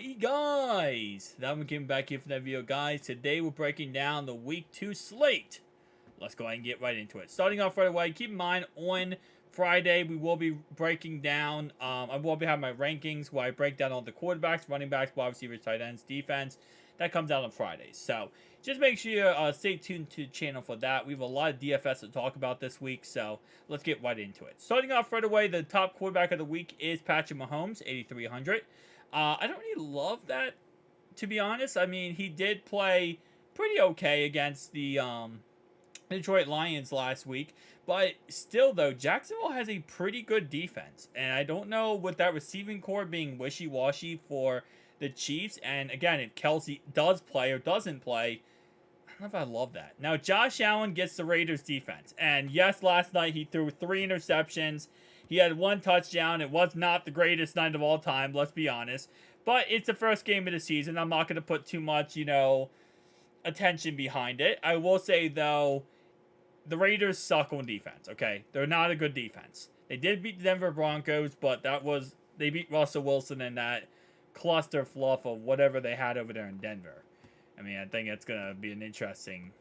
Hey guys, now I'm getting back here for that video, guys. Today we're breaking down the week 2 slate. Let's go ahead and get right into it. Starting off right away, keep in mind on Friday we will be breaking down, I will be having my rankings where I break down all the quarterbacks, running backs, wide receivers, tight ends, defense. That comes out on Fridays. So just make sure you stay tuned to the channel for that. We have a lot of DFS to talk about this week, so let's get right into it. Starting off right away, the top quarterback of the week is Patrick Mahomes, 8,300. I don't really love that, to be honest. I mean, he did play pretty okay against the Detroit Lions last week, but still, though, Jacksonville has a pretty good defense, and I don't know with that receiving core being wishy-washy for the Chiefs. And again, if Kelsey does play or doesn't play, I don't know if I love that. Now, Josh Allen gets the Raiders defense. And yes, last night he threw 3 interceptions. He had 1 touchdown. It was not the greatest night of all time, let's be honest. But it's the first game of the season. I'm not going to put too much, attention behind it. I will say, though, the Raiders suck on defense, okay? They're not a good defense. They did beat the Denver Broncos, but they beat Russell Wilson in that cluster fluff of whatever they had over there in Denver. I mean, I think it's going to be an interesting,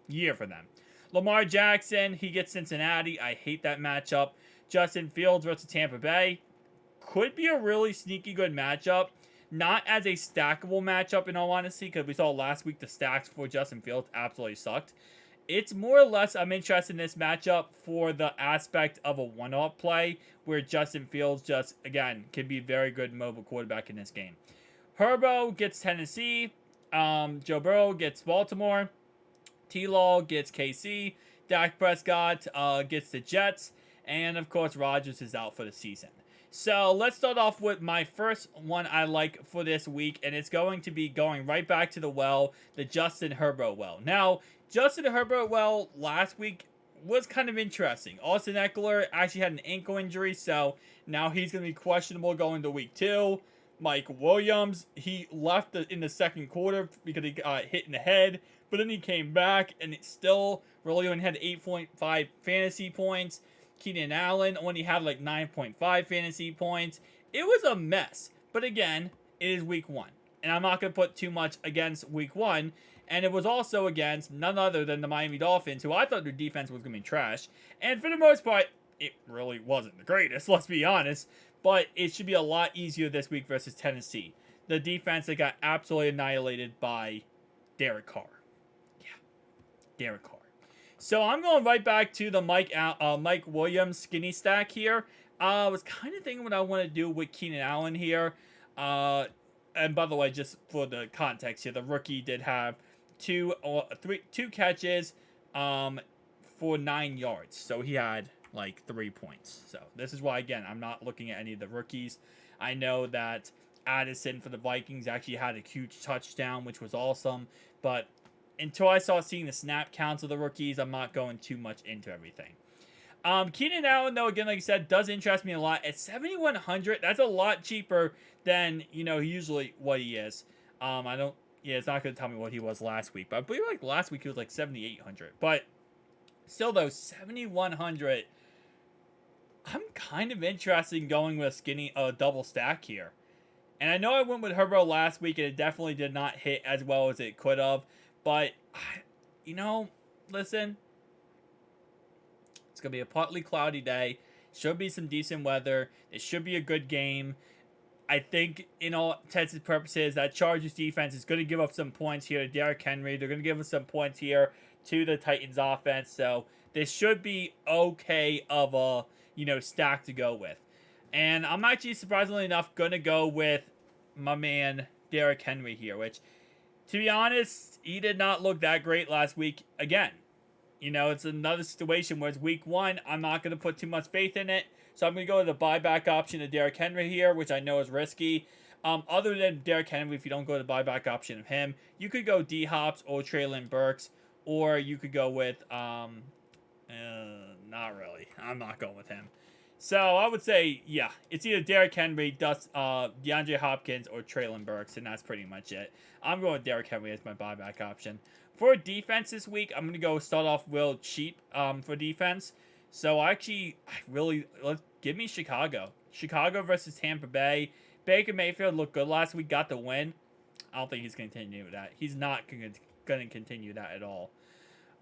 year for them. Lamar Jackson, he gets Cincinnati. I hate that matchup. Justin Fields versus Tampa Bay could be a really sneaky good matchup. Not as a stackable matchup, in all honesty, because we saw last week the stacks for Justin Fields absolutely sucked. It's more or less I'm interested in this matchup for the aspect of a one-off play where Justin Fields just, again, can be a very good mobile quarterback in this game. Herbo gets Tennessee. Joe Burrow gets Baltimore. T-Law gets KC. Dak Prescott gets the Jets. And, of course, Rodgers is out for the season. So, let's start off with my first one I like for this week. And it's going to be going right back to the well, the Justin Herbert well. Now, Justin Herbert well last week was kind of interesting. Austin Eckler actually had an ankle injury, so now he's going to be questionable going to week 2. Mike Williams, he left in the second quarter because he got hit in the head, but then he came back and it still really only had 8.5 fantasy points. Keenan Allen only had like 9.5 fantasy points. It was a mess, but again, it is week 1, and I'm not going to put too much against week 1. And it was also against none other than the Miami Dolphins, who I thought their defense was going to be trash. And for the most part, it really wasn't the greatest, let's be honest. But it should be a lot easier this week versus Tennessee. The defense that got absolutely annihilated by Derek Carr. Yeah, Derek Carr. So I'm going right back to the Mike Williams skinny stack here. I was kind of thinking what I want to do with Keenan Allen here. And by the way, just for the context here, the rookie did have two catches for 9 yards. So he had like 3 points. So this is why, again, I'm not looking at any of the rookies. I know that Addison for the Vikings actually had a huge touchdown, which was awesome. But until I saw seeing the snap counts of the rookies, I'm not going too much into everything. Keenan Allen, though, again, like I said, does interest me a lot. At 7,100, that's a lot cheaper than, usually what he is. It's not going to tell me what he was last week. But I believe, like, last week he was, like, 7,800. But still, though, 7,100, I'm kind of interested in going with a double stack here. And I know I went with Herbo last week, and it definitely did not hit as well as it could have. But, listen, it's going to be a partly cloudy day. Should be some decent weather. It should be a good game. I think, in all intents and purposes, that Chargers defense is going to give up some points here to Derrick Henry. They're going to give us some points here to the Titans offense. So, this should be okay of a, stack to go with. And I'm actually, surprisingly enough, going to go with my man, Derrick Henry here, which, to be honest, he did not look that great last week again. It's another situation where it's week 1. I'm not going to put too much faith in it. So I'm going to go with the buyback option of Derrick Henry here, which I know is risky. Other than Derrick Henry, if you don't go to the buyback option of him, you could go D-Hops or Treylon Burks, or you could go with, not really. I'm not going with him. So I would say, yeah, it's either Derrick Henry, DeAndre Hopkins, or Treylon Burks, and that's pretty much it. I'm going with Derrick Henry as my buyback option. For defense this week, I'm going to go start off real cheap for defense. So let's give me Chicago. Chicago versus Tampa Bay. Baker Mayfield looked good last week, got the win. I don't think he's going to continue that. He's not going to continue that at all.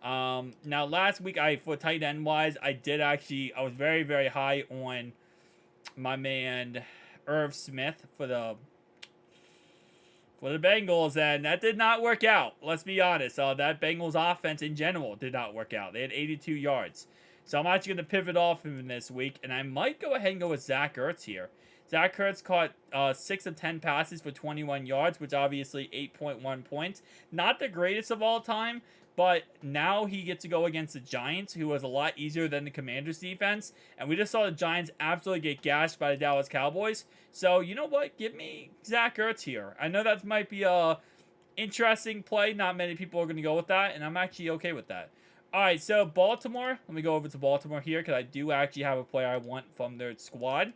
Now, last week, for tight end wise, I was very, very high on my man Irv Smith for the Bengals, and that did not work out. Let's be honest. That Bengals offense in general did not work out. They had 82 yards. So I'm actually going to pivot off him this week, and I might go ahead and go with Zach Ertz here. Zach Ertz caught 6 of 10 passes for 21 yards, which obviously 8.1 points. Not the greatest of all time, but now he gets to go against the Giants, who was a lot easier than the Commanders' defense. And we just saw the Giants absolutely get gashed by the Dallas Cowboys. So, you know what? Give me Zach Ertz here. I know that might be a interesting play. Not many people are going to go with that, and I'm actually okay with that. All right, so Baltimore. Let me go over to Baltimore here because I do actually have a player I want from their squad.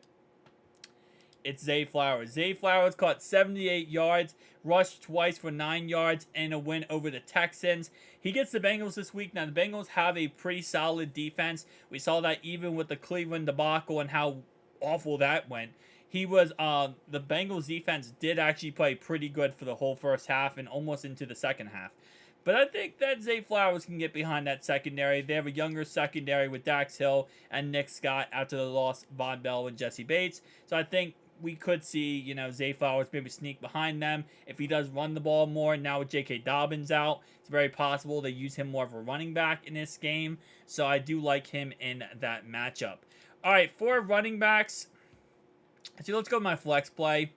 It's Zay Flowers. Zay Flowers caught 78 yards, rushed twice for 9 yards, and a win over the Texans. He gets the Bengals this week. Now, the Bengals have a pretty solid defense. We saw that even with the Cleveland debacle and how awful that went. The Bengals defense did actually play pretty good for the whole first half and almost into the second half. But I think that Zay Flowers can get behind that secondary. They have a younger secondary with Dax Hill and Nick Scott after the loss of Von Bell and Jesse Bates. So I think we could see, Zay Flowers maybe sneak behind them. If he does run the ball more, now with J.K. Dobbins out, it's very possible they use him more of a running back in this game. So I do like him in that matchup. All right, for running backs, so let's go with my flex play.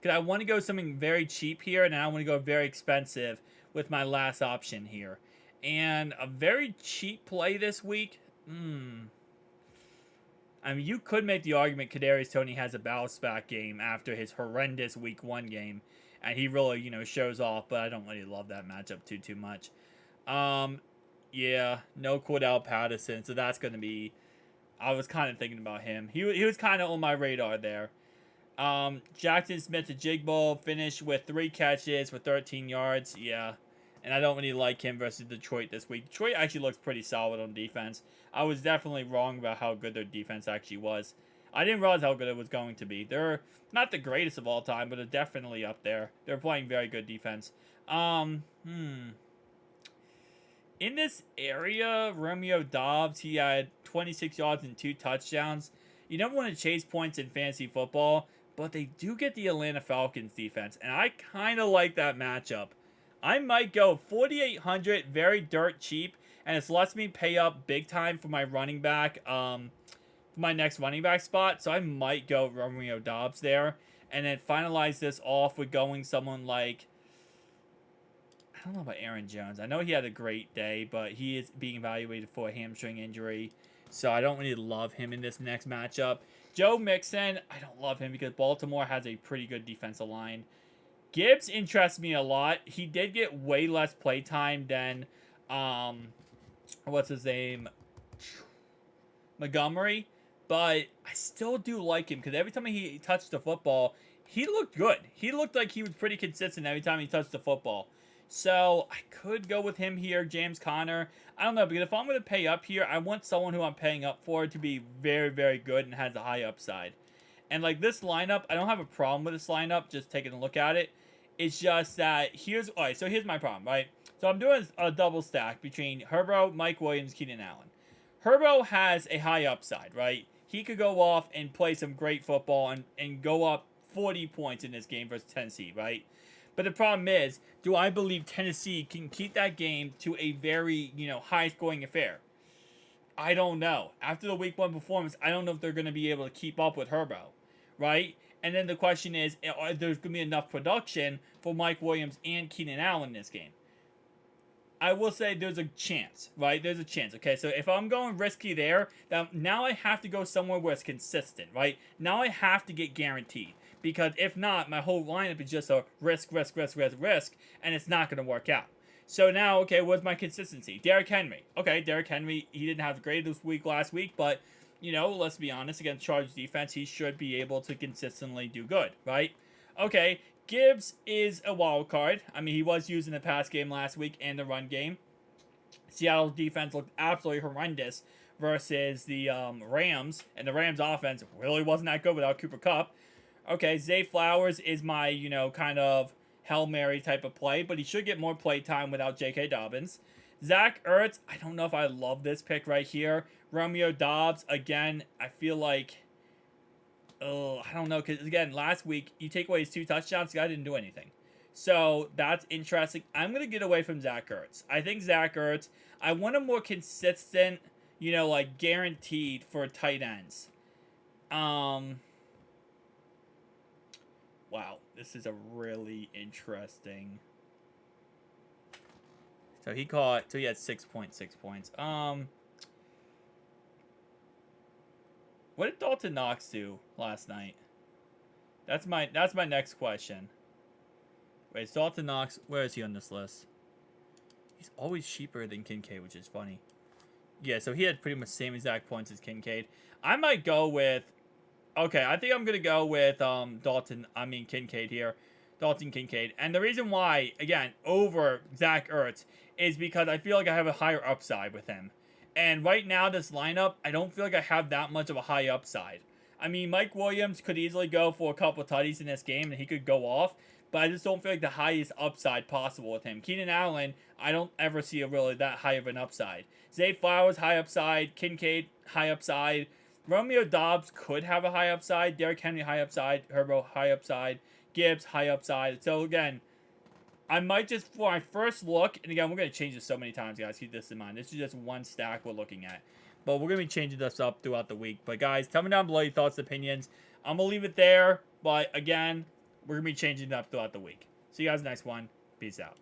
Because I want to go something very cheap here, and I want to go very expensive with my last option here. And a very cheap play this week, I mean, you could make the argument Kadarius Toney has a bounce back game after his horrendous Week 1 game, and he really, shows off. But I don't really love that matchup too much. Yeah, no Cordell Patterson, so that's going to be. I was kind of thinking about him. He was kind of on my radar there. Jackson Smith-Njigba finished with 3 catches for 13 yards. Yeah. And I don't really like him versus Detroit this week. Detroit actually looks pretty solid on defense. I was definitely wrong about how good their defense actually was. I didn't realize how good it was going to be. They're not the greatest of all time, but they're definitely up there. They're playing very good defense. In this area, Romeo Doubs, he had 26 yards and 2 touchdowns. You never want to chase points in fantasy football, but they do get the Atlanta Falcons defense, and I kind of like that matchup. I might go 4,800, very dirt cheap, and it lets me pay up big time for my running back, for my next running back spot. So I might go Romeo Doubs there, and then finalize this off with going someone like, I don't know about Aaron Jones. I know he had a great day, but he is being evaluated for a hamstring injury, so I don't really love him in this next matchup. Joe Mixon, I don't love him because Baltimore has a pretty good defensive line. Gibbs interests me a lot. He did get way less play time than, what's his name? Montgomery. But I still do like him because every time he touched the football, he looked good. He looked like he was pretty consistent every time he touched the football. So I could go with him here, James Conner. I don't know, because if I'm going to pay up here, I want someone who I'm paying up for to be very, very good and has a high upside. And like this lineup, I don't have a problem with this lineup, just taking a look at it. It's just that here's my problem, right? So I'm doing a double stack between Herbo, Mike Williams, Keenan Allen. Herbo has a high upside, right? He could go off and play some great football and go up 40 points in this game versus Tennessee, right? But the problem is, do I believe Tennessee can keep that game to a very, high-scoring affair? I don't know. After the Week 1 performance, I don't know if they're going to be able to keep up with Herbo, right? And then the question is, there's going to be enough production for Mike Williams and Keenan Allen in this game? I will say there's a chance, right? There's a chance, okay? So if I'm going risky there, now I have to go somewhere where it's consistent, right? Now I have to get guaranteed. Because if not, my whole lineup is just a risk, and it's not going to work out. So now, okay, what's my consistency? Derrick Henry. Okay, Derrick Henry, he didn't have the greatest week last week, but, let's be honest, against Chargers defense, he should be able to consistently do good, right? Okay, Gibbs is a wild card. I mean, he was used in the pass game last week and the run game. Seattle's defense looked absolutely horrendous versus the Rams, and the Rams offense really wasn't that good without Cooper Kupp. Okay, Zay Flowers is my, you know, kind of Hail Mary type of play, but he should get more play time without J.K. Dobbins. Zach Ertz, I don't know if I love this pick right here. Romeo Dobbs, again, I feel like, oh, I don't know, because again, last week, you take away his 2 touchdowns, the guy didn't do anything. So that's interesting. I'm going to get away from Zach Ertz. I think Zach Ertz, I want a more consistent, you know, like guaranteed for tight ends. Wow, this is a really interesting. So he had 6.6 points. What did Dalton Knox do last night? That's my next question. Wait, is Dalton Knox, where is he on this list? He's always cheaper than Kincaid, which is funny. Yeah, so he had pretty much the same exact points as Kincaid. I might go with, okay, I think I'm going to go with Kincaid here. Dalton Kincaid. And the reason why, again, over Zach Ertz is because I feel like I have a higher upside with him. And right now, this lineup, I don't feel like I have that much of a high upside. I mean, Mike Williams could easily go for a couple of tutties in this game, and he could go off. But I just don't feel like the highest upside possible with him. Keenan Allen, I don't ever see a really that high of an upside. Zay Flowers, high upside. Kincaid, high upside. Romeo Dobbs could have a high upside. Derrick Henry, high upside. Herbo, high upside. Gibbs, high upside. So, again, I might just, for my first look, and again, we're going to change this so many times, guys. Keep this in mind. This is just one stack we're looking at. But we're going to be changing this up throughout the week. But, guys, tell me down below your thoughts and opinions. I'm going to leave it there. But, again, we're going to be changing it up throughout the week. See you guys next one. Peace out.